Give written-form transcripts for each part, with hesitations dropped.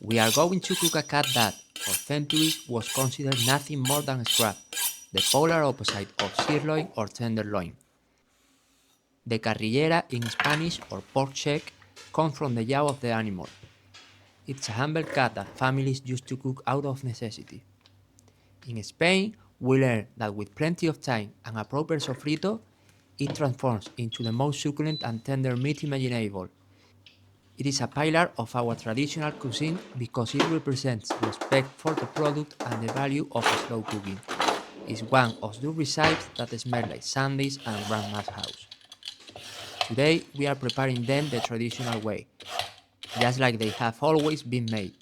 We are going to cook a cat that, for centuries, was considered nothing more than scrap, the polar opposite of sirloin or tenderloin. The carrillera in Spanish or pork cheek comes from the jaw of the animal. It's a humble cat that families used to cook out of necessity. In Spain, we learned that with plenty of time and a proper sofrito, it transforms into the most succulent and tender meat imaginable. It is a pillar of our traditional cuisine because it represents respect for the product and the value of slow cooking. It's one of those recipes that smell like Sundays and grandma's house. Today, we are preparing them the traditional way, just like they have always been made.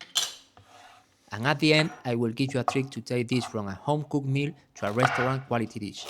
And at the end, I will give you a trick to take this from a home cooked meal to a restaurant quality dish.